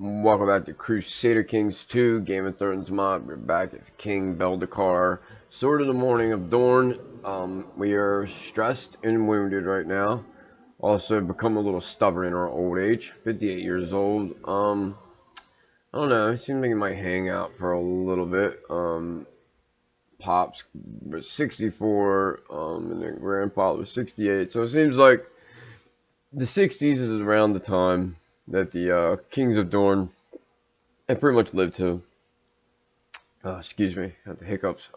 Welcome back to Crusader Kings 2, Game of Thrones mod. We're back as King Beldekar, Sword of the Morning of Dorne. We are stressed and wounded right now. Also become a little stubborn in our old age. 58 years old. I don't know, it seems like he might hang out for a little bit. Pops was 64, and then Grandpa was 68. So it seems like the 60s is around the time that the Kings of Dorne have pretty much lived to. Excuse me, I have the hiccups.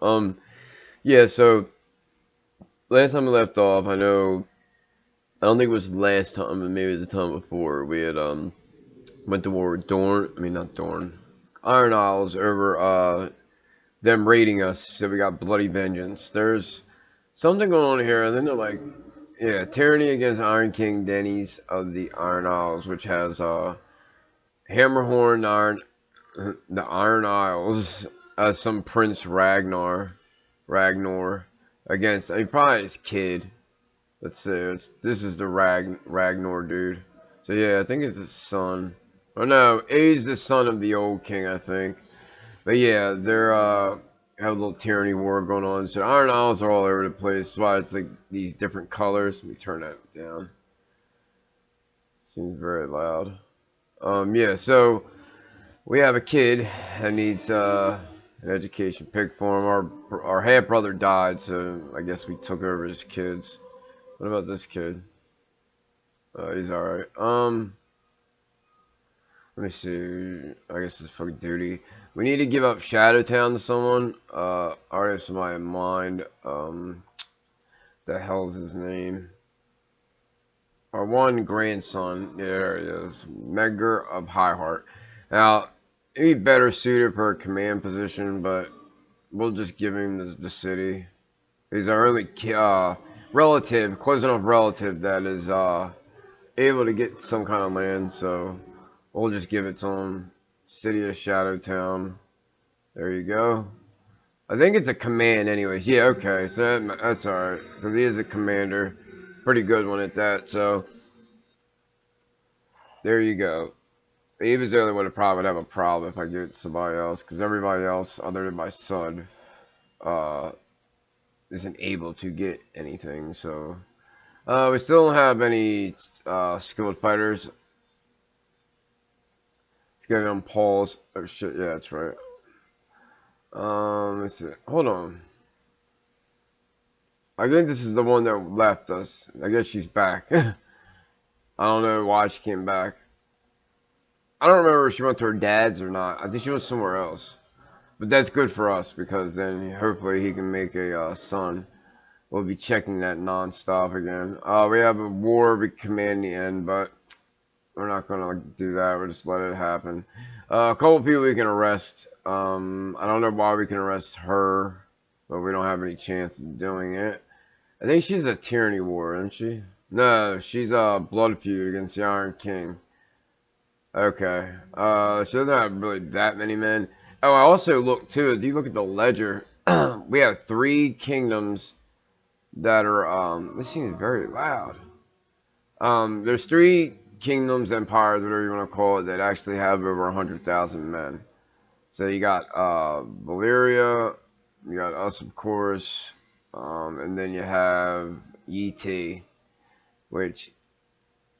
Yeah, so last time we left off, I don't think it was last time, but maybe the time before, we had went to war with Iron Isles over them raiding us, so we got bloody vengeance. There's something going on here, and then they're like, yeah, tyranny against Iron King Daynes of the Iron Isles, which has Hammerhorn, the Iron Isles, some Prince Ragnar against, probably his kid. Let's see, this is the Ragnar dude. So yeah, I think it's his son. Oh no, he's the son of the old king, I think. But yeah, they're have a little tyranny war going on. So Iron Isles are all over the place. That's why it's like these different colors. Let me turn that down. Seems very loud. Yeah, so we have a kid that needs an education pick for him. Our half brother died, so I guess we took over his kids. What about this kid? He's alright. Let me see. I guess it's fucking duty. We need to give up Shadowtown to someone. I already have somebody in mind. The hell's his name? Our one grandson. Yeah, there he is. Megger of Highheart. Now, he'd be better suited for a command position, but we'll just give him the city. He's our only relative, close enough relative that is able to get some kind of land, so we'll just give it to him. City of Shadowtown. There you go. I think it's a command anyways. Yeah, okay, so that's alright, because he is a commander. Pretty good one at that, so there you go. He was the only one that probably would have a problem if I give it to somebody else, because everybody else, other than my son, isn't able to get anything, so we still don't have any skilled fighters. Let's get on Paul's. Oh shit, yeah, that's right. Let's see. Hold on. I think this is the one that left us. I guess she's back. I don't know why she came back. I don't remember if she went to her dad's or not. I think she went somewhere else. But that's good for us, because then hopefully he can make a son. We'll be checking that non-stop again. We have a war we command the end, but we're not going to do that. We'll just let it happen. A couple people we can arrest. I don't know why we can arrest her, but we don't have any chance of doing it. I think she's a tyranny war, isn't she? No, she's a blood feud against the Iron King. Okay. She doesn't have really that many men. Oh, I also look too, if you look at the ledger, we have 3 kingdoms that are, this seems very loud. There's 3 kingdoms, empires, whatever you want to call it, that actually have over 100,000 men. So you got Valyria, you got us, of course, and then you have ET, which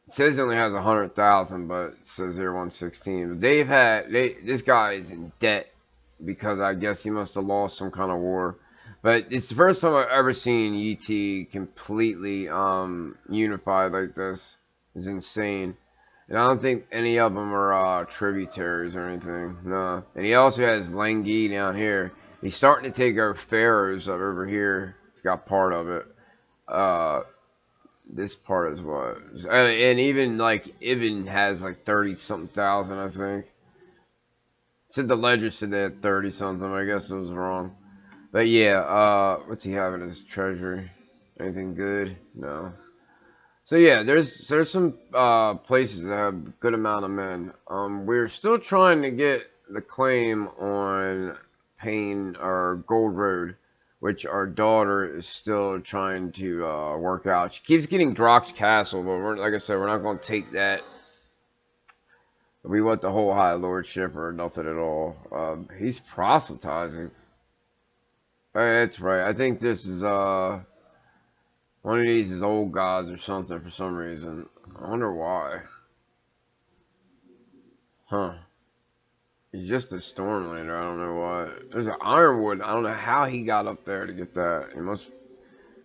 says it only has 100,000, but it says here 116. But this guy is in debt because I guess he must have lost some kind of war. But it's the first time I've ever seen ET completely unified like this. It's insane. And I don't think any of them are tributaries or anything. No. And he also has Lengi down here. He's starting to take over Pharaohs over here. He's got part of it. This part is what. And even like Ibn has like 30-something thousand, I think. Said the ledger said they had 30-something. I guess it was wrong. But yeah, what's he have in his treasury? Anything good? No. So yeah, there's some places that have a good amount of men. We're still trying to get the claim on Pain or Gold Road, which our daughter is still trying to work out. She keeps getting Drock's Castle, but like I said, we're not going to take that. We want the whole High Lordship or nothing at all. He's proselytizing. That's right. I think this is one of these is old gods or something for some reason. I wonder why. Huh. He's just a Stormlander. I don't know why. There's an Ironwood. I don't know how he got up there to get that. He must have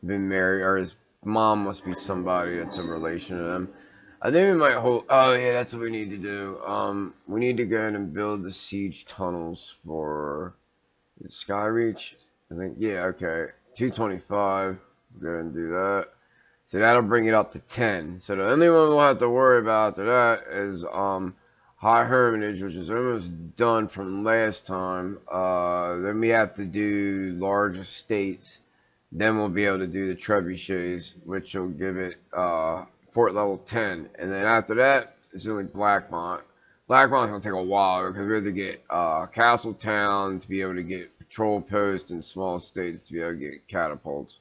been married, or his mom must be somebody that's a relation to them. I think we might hold. Oh yeah, that's what we need to do. We need to go ahead and build the siege tunnels for Skyreach. I think. Yeah. Okay. 225. Go ahead and do that. So that'll bring it up to 10. So the only one we'll have to worry about after that is High Hermitage, which is almost done from last time. Then we have to do large estates. Then we'll be able to do the trebuchets, which will give it fort level 10. And then after that, it's only Blackmont. Blackmont's going to take a while because we have to get Castletown to be able to get patrol posts and small estates to be able to get catapults.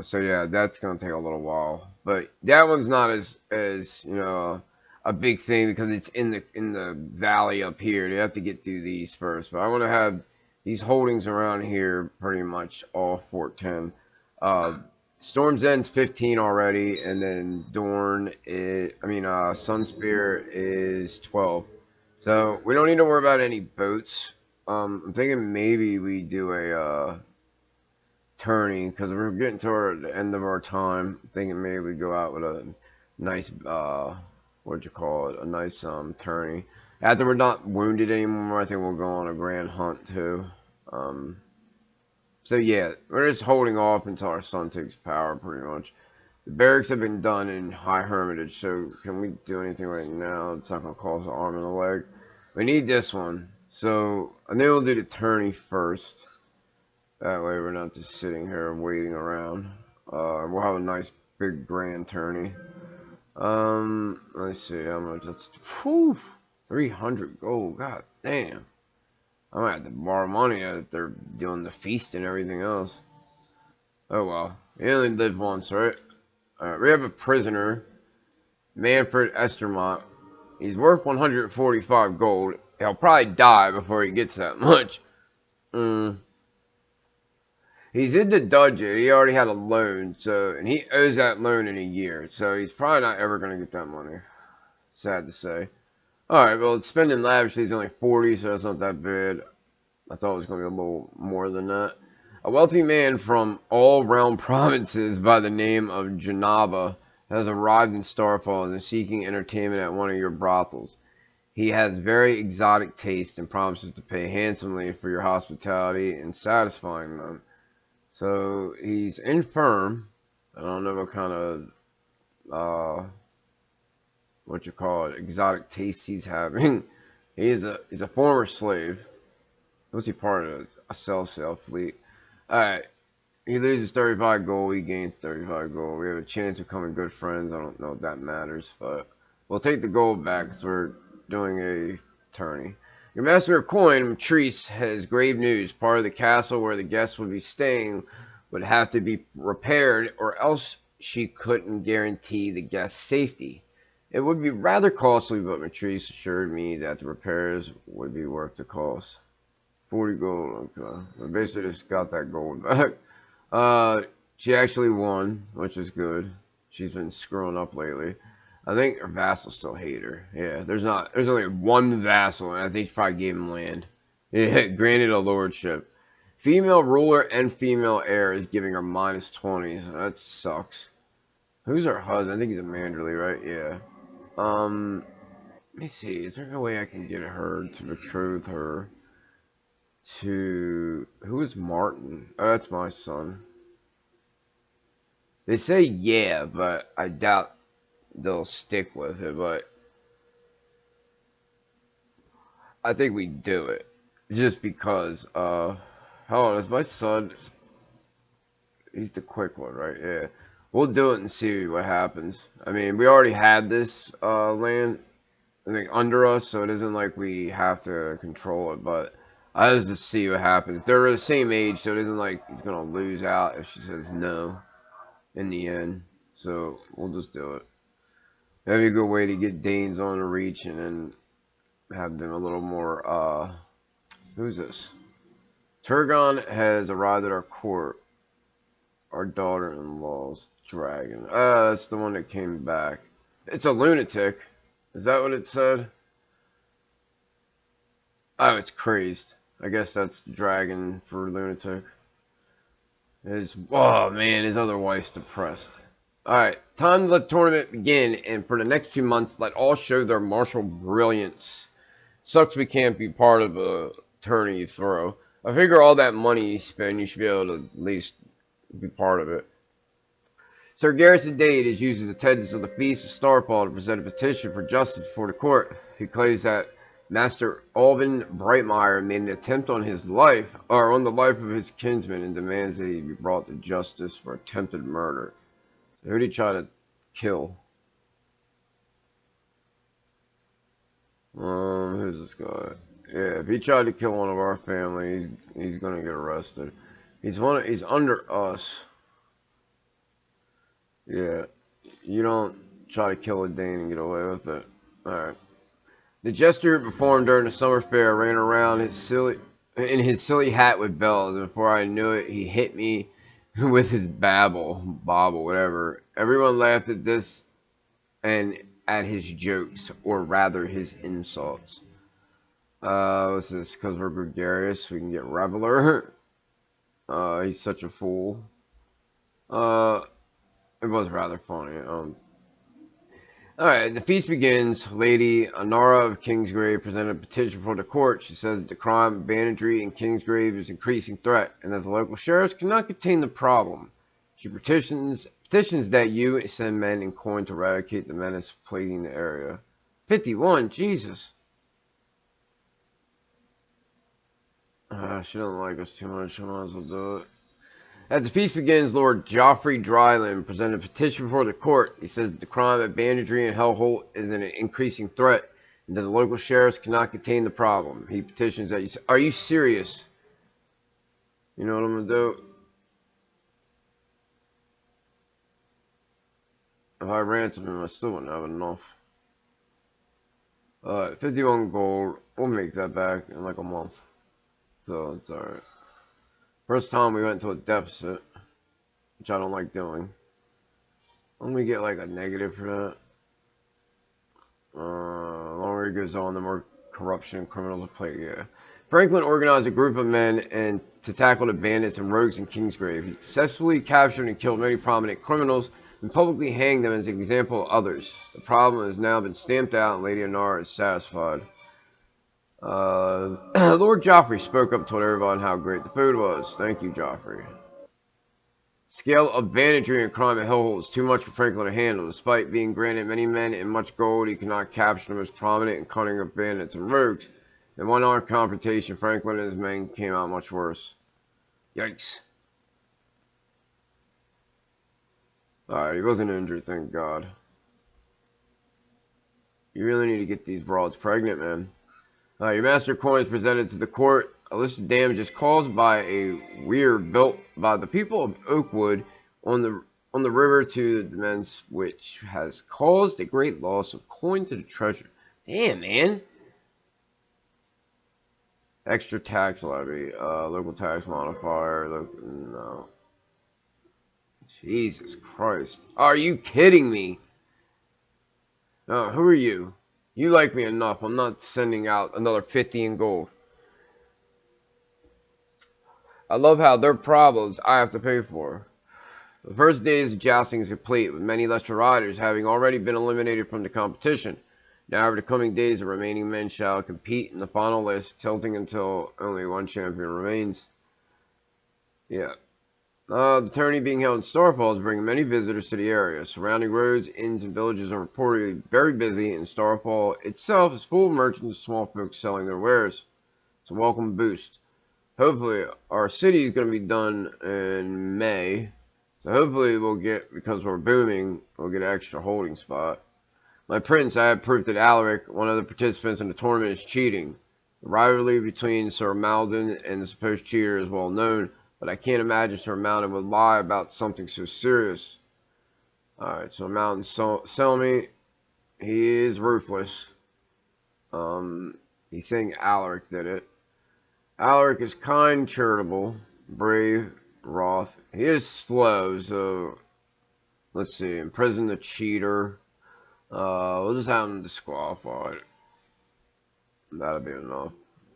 So yeah, that's going to take a little while. But that one's not as you know, a big thing because it's in the valley up here. They have to get through these first. But I want to have these holdings around here pretty much all Fort 10. Storm's End's 15 already, and then Dorne is, Sunspear is 12. So we don't need to worry about any boats. I'm thinking maybe we do a tourney because we're getting toward the end of our time. I'm thinking maybe we go out with a nice a nice tourney. After we're not wounded anymore, I think we'll go on a grand hunt too. So yeah, we're just holding off until our son takes power pretty much. The barracks have been done in High Hermitage, so can we do anything right now? It's not going to cost an arm and a leg. We need this one. So I think we'll do the tourney first. That way we're not just sitting here waiting around. We'll have a nice big grand tourney. Let's see how much that's. 300 gold. God damn. I might have to borrow money if they're doing the feast and everything else. Oh well. You only live once, right? Alright, we have a prisoner. Manfred Estermont. He's worth 145 gold. He'll probably die before he gets that much. He's in the dungeon. He already had a loan, and he owes that loan in a year. So he's probably not ever going to get that money. Sad to say. Alright, well, spending lavishly is only 40, so that's not that bad. I thought it was going to be a little more than that. A wealthy man from all realm provinces by the name of Janava has arrived in Starfall and is seeking entertainment at one of your brothels. He has very exotic taste and promises to pay handsomely for your hospitality and satisfying them. So he's infirm. I don't know what kind of exotic taste he's having. He's a former slave. What's he part of? A sail fleet. Alright. He loses 35 gold, we gain 35 gold. We have a chance of becoming good friends. I don't know if that matters, but we'll take the gold back because we're doing a tourney. Your master of coin, Matrice, has grave news. Part of the castle where the guests would be staying would have to be repaired, or else she couldn't guarantee the guests' safety. It would be rather costly, but Matrice assured me that the repairs would be worth the cost. 40 gold, okay. I basically just got that gold back. She actually won, which is good. She's been screwing up lately. I think her vassals still hate her. Yeah, there's only one vassal, and I think she probably gave him land. Yeah, granted a lordship. Female ruler and female heir is giving her -20, so that sucks. Who's her husband? I think he's a Manderly, right? Yeah. Let me see. Is there no way I can get her to betroth her to... Who is Martin? Oh, that's my son. They say yeah, but I doubt they'll stick with it, but I think we do it. Just because, hold on, is my son... He's the quick one, right? Yeah. We'll do it and see what happens. I mean, we already had this land, I think, under us, so it isn't like we have to control it, but I just to see what happens. They're the same age, so it isn't like he's going to lose out if she says no in the end. So we'll just do it. That'd be a good way to get Daynes on the reach and then have them a little more, who's this? Turgon has arrived at our court. Our daughter-in-law's dragon. That's the one that came back. It's a lunatic. Is that what it said? Oh, it's crazed. I guess that's dragon for lunatic. Oh man, his other wife's depressed. Alright, time to let the tournament begin, and for the next 2 months, let all show their martial brilliance. Sucks we can't be part of a tourney you throw. I figure all that money you spend, you should be able to at least be part of it. Sir Garrison Dayne is used as attendants of the Feast of Starfall to present a petition for justice before the court. He claims that Master Alvin Brightmire made an attempt on his life, or on the life of his kinsman, and demands that he be brought to justice for attempted murder. Who did he try to kill? Who's this guy? Yeah, if he tried to kill one of our family, he's gonna get arrested. He's under us. Yeah, you don't try to kill a Dayne and get away with it. Alright. The jester who performed during the summer fair ran around in his silly hat with bells, and before I knew it, he hit me with his bobble, whatever. Everyone laughed at this and at his jokes, or rather his insults. What's this? Because we're gregarious, we can get reveler. He's such a fool. It was rather funny. Alright, the feast begins. Lady Anara of Kingsgrave presented a petition before the court. She says that the crime of banditry in Kingsgrave is an increasing threat, and that the local sheriffs cannot contain the problem. She petitions that you send men and coin to eradicate the menace plaguing the area. 51, Jesus. She doesn't like us too much. I might as well do it. As the feast begins, Lord Joffrey Dryland presented a petition before the court. He says that the crime of banditry in Hellholt is an increasing threat, and that the local sheriffs cannot contain the problem. He petitions that you say, are you serious? You know what I'm going to do? If I ransom him, I still wouldn't have enough. 51 gold. We'll make that back in like a month. So it's alright. First time we went to a deficit, which I don't like doing. Let me get like a negative for that. The longer it goes on, the more corruption and criminals play. Yeah. Franklin organized a group of men to tackle the bandits and rogues in Kingsgrave. He successfully captured and killed many prominent criminals and publicly hanged them as an example of others. The problem has now been stamped out, and Lady Anara is satisfied. Lord Joffrey spoke up, told everyone how great the food was. Thank you, Joffrey. Scale of banditry and crime at Hellholt is too much for Franklin to handle. Despite being granted many men and much gold, he could not capture the most prominent and cunning of bandits and rogues. In one-armed confrontation, Franklin and his men came out much worse. Yikes. Alright, he wasn't injured, thank God. You really need to get these broads pregnant, man. Your master coin is presented to the court. A list of damages caused by a weir built by the people of Oakwood on the river to the Daynes, which has caused a great loss of coin to the treasure. Damn, man. Extra tax levy, local tax modifier. No. Jesus Christ. Are you kidding me? Who are you? You like me enough. I'm not sending out another 50 in gold. I love how their problems I have to pay for. The first day's jousting is complete, with many lesser riders having already been eliminated from the competition. Now, over the coming days, the remaining men shall compete in the final list, tilting until only one champion remains. Yeah. The tourney being held in Starfall is bringing many visitors to the area. Surrounding roads, inns, and villages are reportedly very busy, and Starfall itself is full of merchants and small folks selling their wares. It's a welcome boost. Hopefully, our city is going to be done in May. So hopefully we'll get, because we're booming, we'll get an extra holding spot. My prince, I have proof that Alaric, one of the participants in the tournament, is cheating. The rivalry between Sir Malden and the supposed cheater is well known, but I can't imagine Sir Malden would lie about something so serious. Alright, so Malden sell me. He is ruthless. He's saying Alaric did it. Alaric is kind, charitable, brave, wroth. He is slow, so let's see. Imprison the cheater. We'll just have him disqualified. That'll be enough.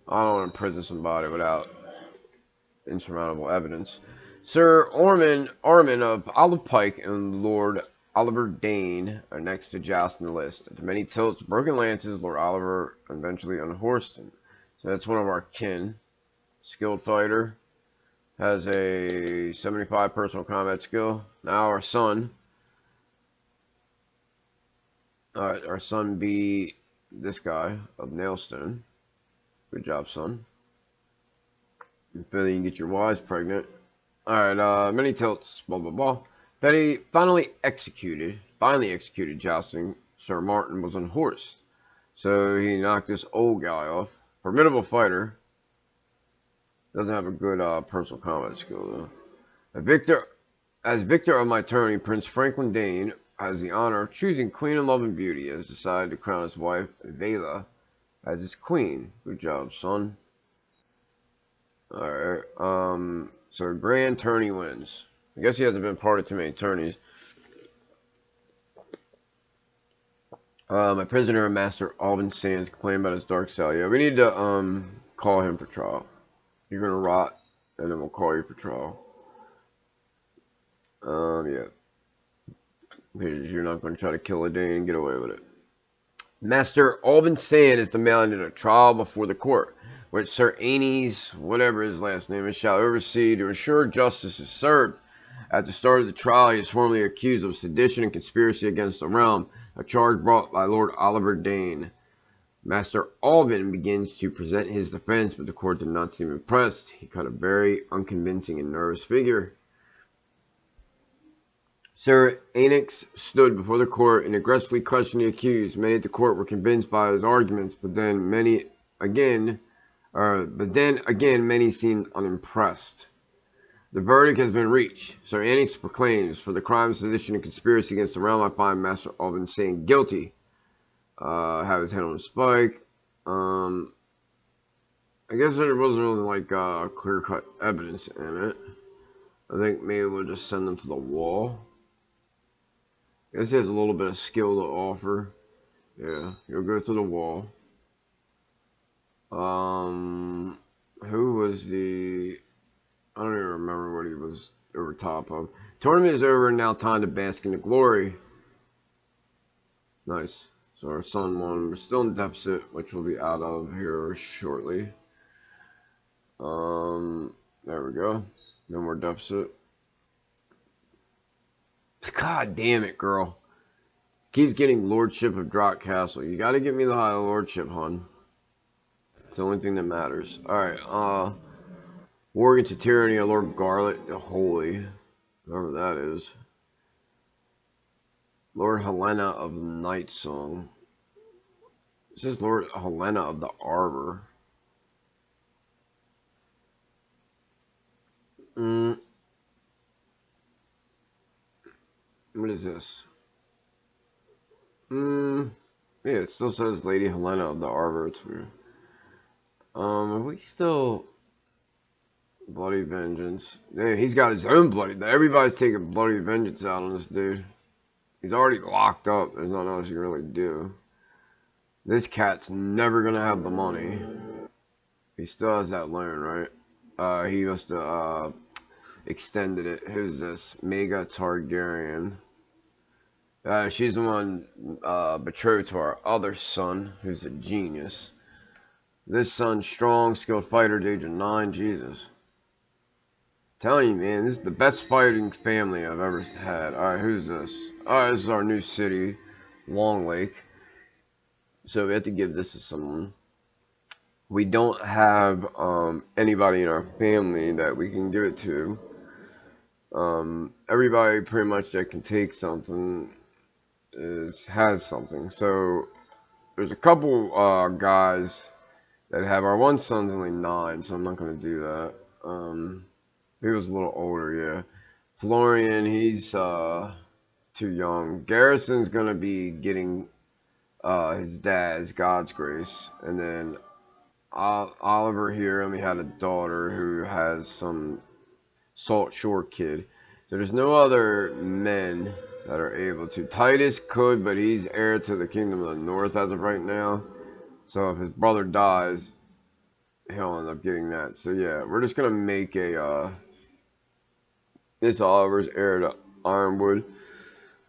I don't want to imprison somebody without insurmountable evidence. Sir Armin of Olive Pike and Lord Oliver Dayne are next to joust in the list. After many tilts, broken lances, Lord Oliver eventually unhorsed him. So that's one of our kin. Skilled fighter. Has a 75 personal combat skill. Now our son. Alright, our son be this guy of Nailstone. Good job, son. Billy, you can get your wives pregnant. Alright, many tilts, blah blah blah. Betty finally executed jousting. Sir Martin was unhorsed. So he knocked this old guy off. Formidable fighter. Doesn't have a good personal combat skill though. As victor of my tourney, Prince Franklin Dayne has the honor of choosing Queen of Love and Beauty. Has decided to crown his wife, Vela, as his queen. Good job, son. Alright, so grand tourney wins. I guess he hasn't been part of too many tourneys. My prisoner, Master Alvin Sands, complained about his dark cell. Yeah, we need to call him for trial. You're gonna rot, and then we'll call you for trial. Yeah. Because you're not gonna try to kill a Dayne and get away with it. Master Alvin Sand is demanded a trial before the court, which Sir Aenes, whatever his last name is, shall oversee to ensure justice is served. At the start of the trial, he is formally accused of sedition and conspiracy against the realm, a charge brought by Lord Oliver Dayne. Master Alvin begins to present his defense, but the court did not seem impressed. He cut a very unconvincing and nervous figure. Sir Aenex stood before the court and aggressively questioned the accused. Many at the court were convinced by his arguments, but then again, many seemed unimpressed. The verdict has been reached. Sir Aenex proclaims, for the crime of sedition and conspiracy against the realm, I find Master Alvin saying guilty. Have his head on a spike. I guess there wasn't really like clear-cut evidence in it. I think maybe we'll just send them to the wall. I guess he has a little bit of skill to offer. Yeah, he'll go to the wall. Who was the... I don't even remember what he was over top of. Tournament is over and now time to bask in the glory. Nice. So our son won. We're still in deficit, which we'll be out of here shortly. There we go. No more deficit. God damn it, girl. Keeps getting Lordship of Draught Castle. You gotta get me the High Lordship, hon. It's the only thing that matters. Alright, War against the Tyranny of Lord Garlet the Holy. Whoever that is. Lord Helena of Night Song. It says Lord Helena of the Arbor. What is this? Yeah, it still says Lady Helena of the Arbor. It's weird. Are we still... Bloody Vengeance. Man, he's got his own bloody... Everybody's taking Bloody Vengeance out on this dude. He's already locked up. There's nothing else you can really do. This cat's never gonna have the money. He still has that loan, right? He must have extended it. Who's this? Mega Targaryen. She's the one betrothed to our other son, who's a genius. This son's strong, skilled fighter at the age of 9. Jesus. Telling you, man, this is the best fighting family I've ever had. Alright, who's this? Alright, this is our new city, Long Lake. So we have to give this to someone. We don't have anybody in our family that we can give it to. Everybody pretty much that can take something has something. So there's a couple guys that have. Our one son's only 9, so I'm not going to do that. He was a little older, yeah. Florian, he's too young. Garrison's going to be getting his dad's God's Grace, and then Oliver here only had a daughter who has some Salt Shore kid. So there's no other men that are able to. Titus could, but he's heir to the Kingdom of the North as of right now. So if his brother dies, he'll end up getting that. So yeah, we're just gonna make a this Oliver's heir to Ironwood.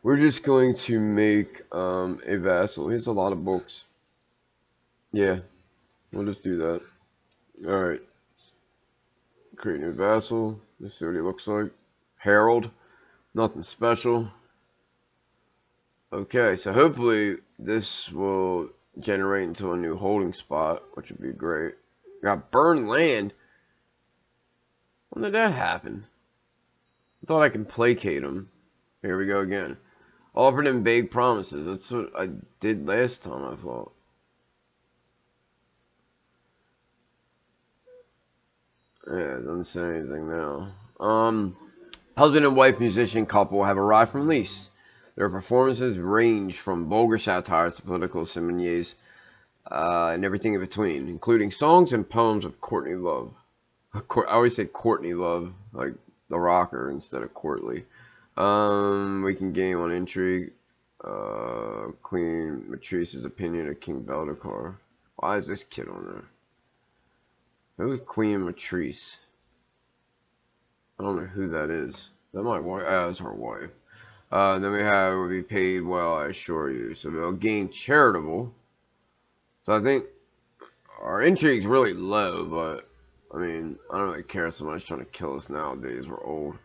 We're just going to make a vassal. He has a lot of books. Yeah, we'll just do that. Alright. Create new vassal. Let's see what he looks like. Herald. Nothing special. Okay, so hopefully this will generate into a new holding spot, which would be great. Got burned land. When did that happen? I thought I could placate him. Here we go again. Offered him vague promises. That's what I did last time, I thought. Yeah, it doesn't say anything now. Husband and wife musician couple have arrived from Lease. Their performances range from vulgar satires to political similes, and everything in between, including songs and poems of courtly love. I always say Courtney Love, like the rocker instead of Courtly. We can gain on intrigue. Queen Matrice's opinion of King Beldicor. Why is this kid on there? Who is Queen Matrice? I don't know who that is. That my wife. That's her wife. Then we have will be paid well, I assure you. So they'll gain charitable. So I think our intrigue's really low, but I mean, I don't really care so much trying to kill us nowadays. We're old.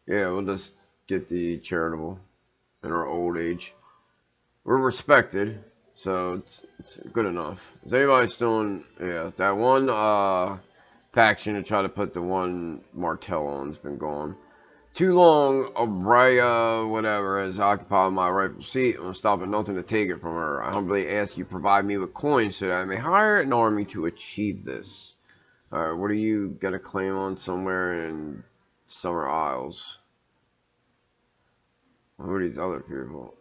Yeah, we'll just get the charitable in our old age. We're respected, so it's good enough. Is anybody still in? Yeah, that one faction to try to put the one Martell on's been gone. Too long, Abrea, whatever, has occupied my rightful seat. I'm stop at nothing to take it from her. I humbly ask you provide me with coins so that I may hire an army to achieve this. Alright, what are you gonna claim on somewhere in Summer Isles? Who are these other people?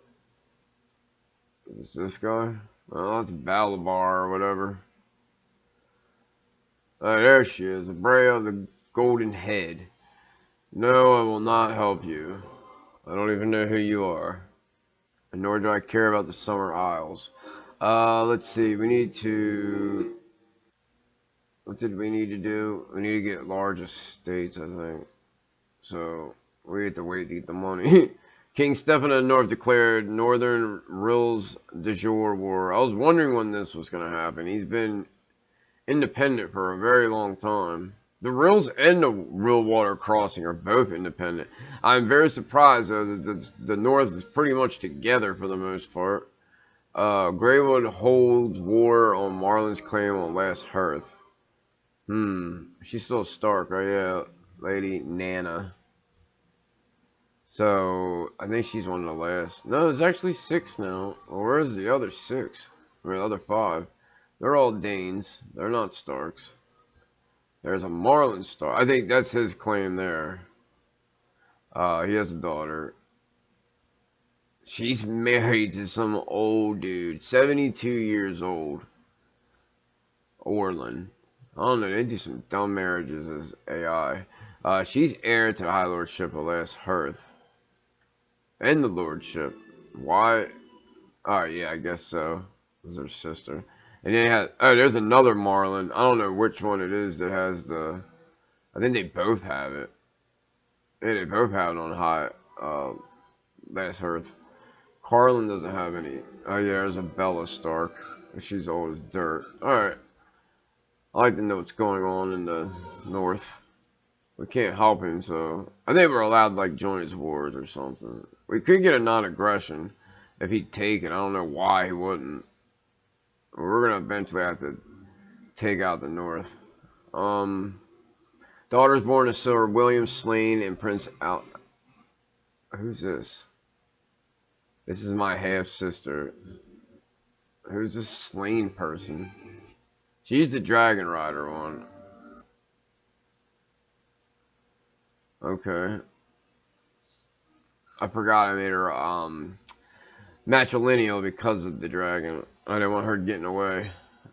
Is this guy? Oh, that's Balabar or whatever. There she is, Abrea of the Golden Head. No, I will not help you. I don't even know who you are. And nor do I care about the Summer Isles. Let's see, we need to... What did we need to do? We need to get large estates, I think. So, we have to wait to get the money. King Stefan of the North declared Northern Rills de jour war. I was wondering when this was going to happen. He's been independent for a very long time. The Rills and the Rill Water Crossing are both independent. I'm very surprised though that the North is pretty much together for the most part. Greywood holds war on Marlin's claim on Last Hearth. She's still Stark, right? Yeah, Lady Nana. So, I think she's one of the last. No, there's actually 6 now. Well, where's the other 6? I mean, the other 5. They're all Daynes. They're not Starks. There's a Marlin Stark. I think that's his claim there. He has a daughter. She's married to some old dude. 72 years old. Orlin. I don't know. They do some dumb marriages as AI. She's heir to the High Lordship of Last Hearth. And the Lordship. Why? Oh, yeah, I guess so. This is her sister. And then there's another Marlin. I don't know which one it is that has the... I think they both have it. Yeah, they both have it on high. Last Hearth. Carlin doesn't have any. Oh, yeah, there's a Bella Stark. She's old as dirt. Alright. I like to know what's going on in the North. We can't help him, so... I think we're allowed to, like, join his wars or something. We could get a non-aggression if he'd take it. I don't know why he wouldn't. We're gonna eventually have to take out the North. Daughters born to Sir William Slain and Prince Al... Who's this? This is my half-sister. Who's this Slain person? She's the Dragon Rider one. Okay. I forgot I made her, matrilineal because of the dragon. I didn't want her getting away.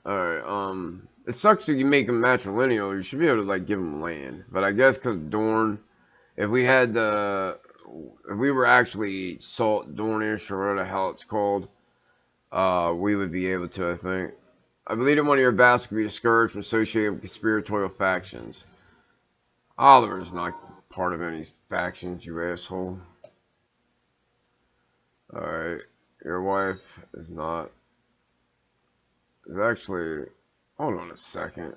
Alright, it sucks that you make him matrilineal. You should be able to, like, give him land. But I guess because Dorne, if we had the, if we were actually Salt Dornish, or whatever the hell it's called, we would be able to, I think. I believe that one of your vassals could be discouraged from associating with conspiratorial factions. Oliver's not part of any factions, you asshole. Alright, your wife is not. It's actually, hold on a second.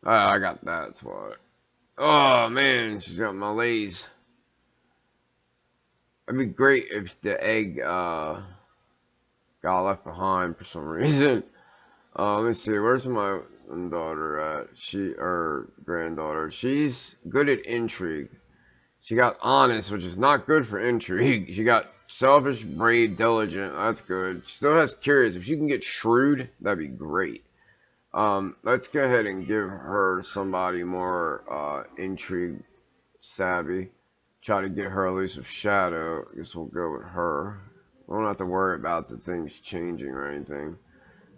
I got that, that's why. Oh man, she's got malaise. It'd be great if the egg got left behind for some reason. Let me see, where's my daughter at? Or granddaughter. She's good at intrigue. She got honest, which is not good for intrigue. She got selfish, brave, diligent. That's good. She still has curious. If she can get shrewd, that'd be great. Let's go ahead and give her somebody more intrigue savvy. Try to get her elusive shadow. I guess we'll go with her. We don't have to worry about the things changing or anything.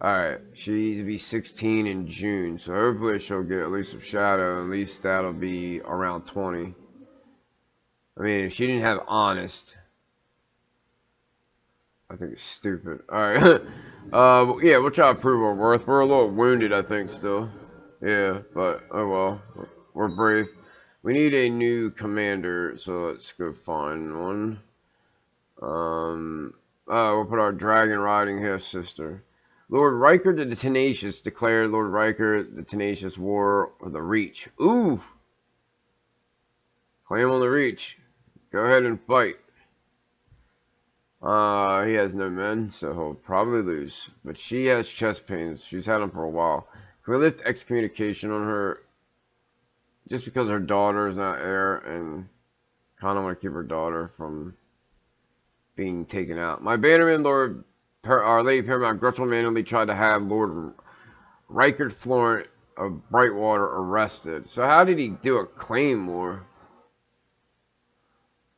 Alright, she'll be 16 in June, so hopefully she'll get elusive shadow. At least that'll be around 20. I mean, if she didn't have honest, I think it's stupid. Alright. Yeah, we'll try to prove our worth. We're a little wounded, I think, still. Yeah, but, oh well. We're brave. We need a new commander, so let's go find one. We'll put our dragon riding half-sister. Lord Riker the Tenacious declared Lord Riker the Tenacious war of the Reach. Ooh! Claim on the Reach. Go ahead and fight. He has no men, so he'll probably lose. But she has chest pains. She's had them for a while. Can we lift excommunication on her? Just because her daughter is not heir, and kind of want to keep her daughter from being taken out. My bannerman, Our Lady Paramount Grutchel manually tried to have Lord Rykard Florent of Brightwater arrested. So how did he do a claymore?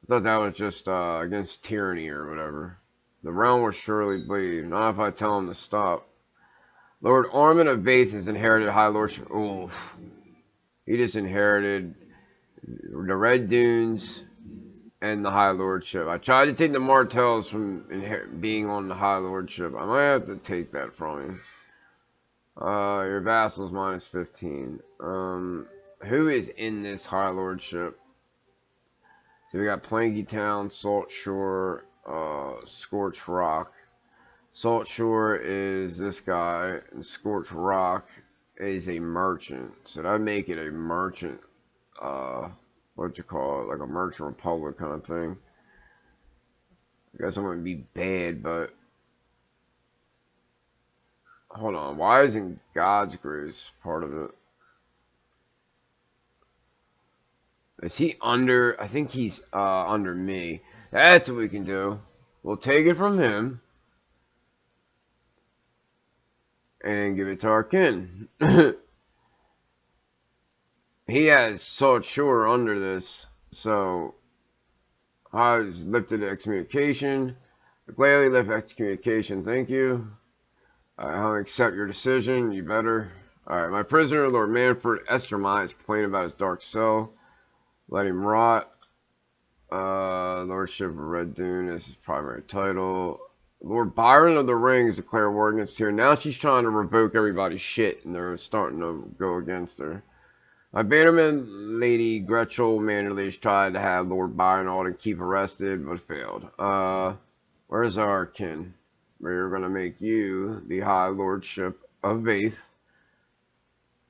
I thought that was just against tyranny or whatever. The realm will surely bleed. Not if I tell him to stop. Lord Ormond of Bath has inherited High Lordship. Oof. He just inherited the Red Dunes and the High Lordship. I tried to take the Martells from being on the High Lordship. I might have to take that from him. Your vassals minus 15. Who is in this High Lordship? So we got Planky Town, Salt Shore, Scorch Rock. Salt Shore is this guy, and Scorch Rock is a merchant. So that'd make it a merchant, what you call it, like a merchant republic kind of thing. I guess I'm gonna be bad, but hold on, why isn't God's Grace part of it? Is he under? I think he's under me. That's what we can do. We'll take it from him and give it to our kin. He has Salt Shore under this, so I was lifted excommunication. Gladly lift excommunication, thank you. I'll accept your decision, you better. Alright, my prisoner, Lord Manfred Estermont, is complaining about his dark cell. Let him rot. Lordship of Red Dune is his primary title. Lord Byron of the Rings declared war against her. Now she's trying to revoke everybody's shit, and they're starting to go against her. My bannerman, Lady Gretchel Manderlich, tried to have Lord Byron Alden keep arrested, but failed. Where's our kin? We're going to make you the High Lordship of Vaith.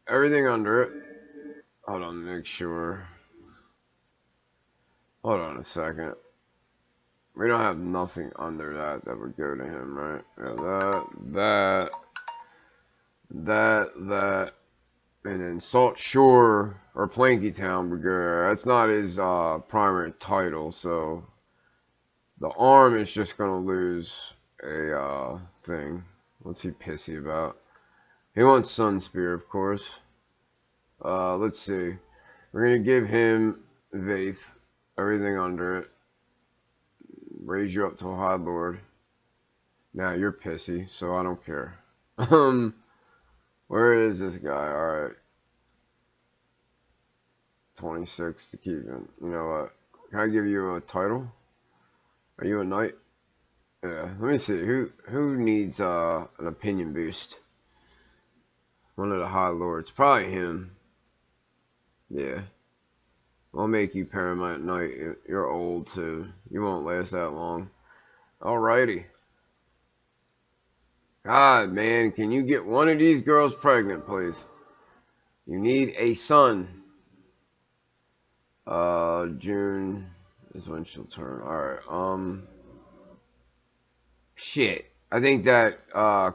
Everything under it. Hold on, make sure. Hold on a second. We don't have nothing under that would go to him, right? Yeah, that, and then Salt Shore or Planky Town would go there. That's not his primary title, so the arm is just gonna lose a thing. What's he pissy about? He wants Sunspear, of course. Let's see. We're gonna give him Vaith. Everything under it. Raise you up to a high lord. Now you're pissy, so I don't care. Where is this guy? Alright. 26 to keep it. You know what? Can I give you a title? Are you a knight? Yeah, let me see. Who needs an opinion boost? One of the high lords. Probably him. Yeah. I'll make you paramount knight. You're old too. You won't last that long. Alrighty. God, man, can you get one of these girls pregnant, please? You need a son. June is when she'll turn. Alright, shit. I think that,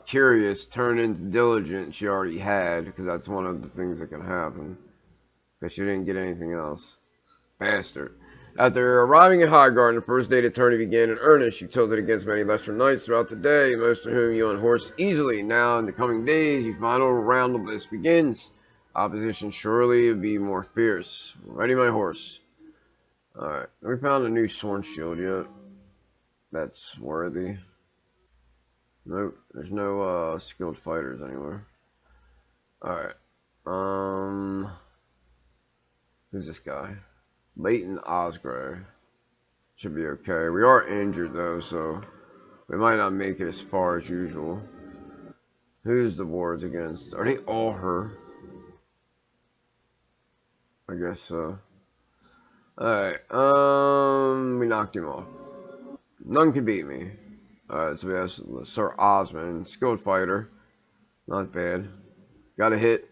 Curious turned into Diligent she already had, because that's one of the things that can happen. Because she didn't get anything else. Bastard. After arriving at Highgarden, the first day the tourney began in earnest. You tilted against many lesser knights throughout the day, most of whom you unhorsed easily. Now, in the coming days, your final round of this begins. Opposition surely will be more fierce. Ready my horse. Alright, we found a new Sworn Shield yet. That's worthy. Nope, there's no skilled fighters anywhere. Alright. Who's this guy? Leighton Osgray. Should be okay. We are injured though, so we might not make it as far as usual. Who's the wards against? Are they all her? I guess so. Alright, we knocked him off. None can beat me. Alright, so we have Sir Osmond, skilled fighter. Not bad. Got a hit.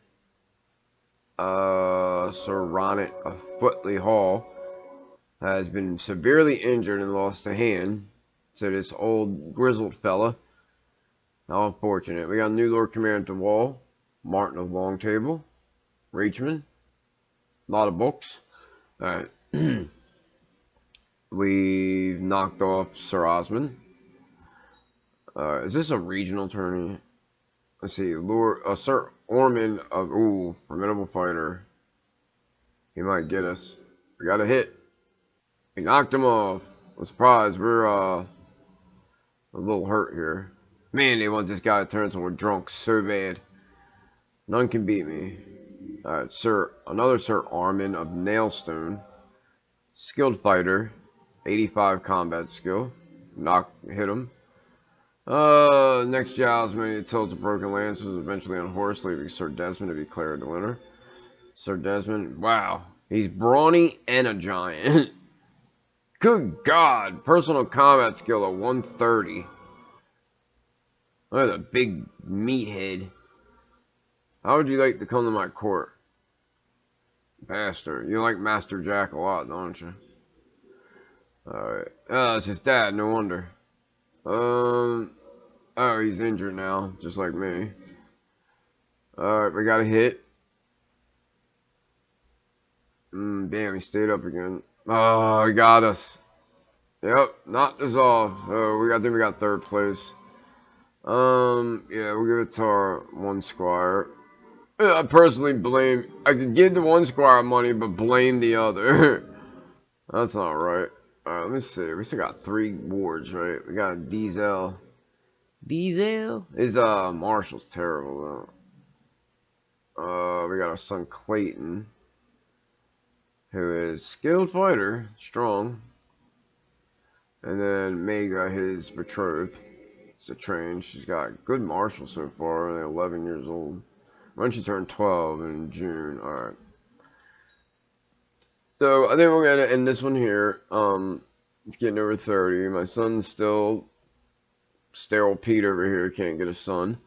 Sir Ronnet of Footley Hall has been severely injured and lost a hand to this old grizzled fella. How unfortunate. We got a new Lord Commander at the wall. Martin of Long Table. Reachman. A lot of books. Alright. We've knocked off Sir Osmond. Is this a regional tourney? Let's see. Sir Ormond of formidable fighter. He might get us. We got a hit. We knocked him off. I'm surprised. We're a little hurt here. Man, they want this guy to turn into a drunk so bad. None can beat me. Alright, another Sir Armin of Nailstone. Skilled fighter. 85 combat skill. Hit him. Next job's many tilts of broken lances, eventually on horse, leaving Sir Desmond to be declared the winner. Sir Desmond, wow. He's brawny and a giant. Good God. Personal combat skill of 130. Look at a big meathead. How would you like to come to my court? Bastard. You like Master Jack a lot, don't you? Alright. It's his dad, no wonder. Oh, he's injured now, just like me. Alright, we got a hit. Damn, he stayed up again. Oh, he got us. Yep, not dissolved. So I think we got third place. Yeah, we'll give it to our one squire. I personally I could give the one squire money, but blame the other. That's not right. Alright, let me see. We still got 3 wards, right? We got a Diesel. Diesel? His marshal's terrible though. We got our son Clayton, who is skilled fighter, strong. And then May got his betrothed. It's a train. She's got good martial so far, only 11 years old. When she turned 12 in June. Alright. So I think we're gonna end this one here. It's getting over 30. My son's still sterile Pete over here, can't get a son.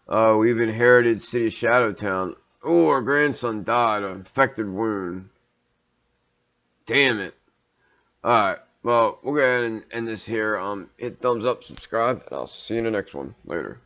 We've inherited City of Shadowtown. Oh, our grandson died of an infected wound. Damn it. Alright, well, we'll go ahead and end this here. Hit thumbs up, subscribe, and I'll see you in the next one. Later.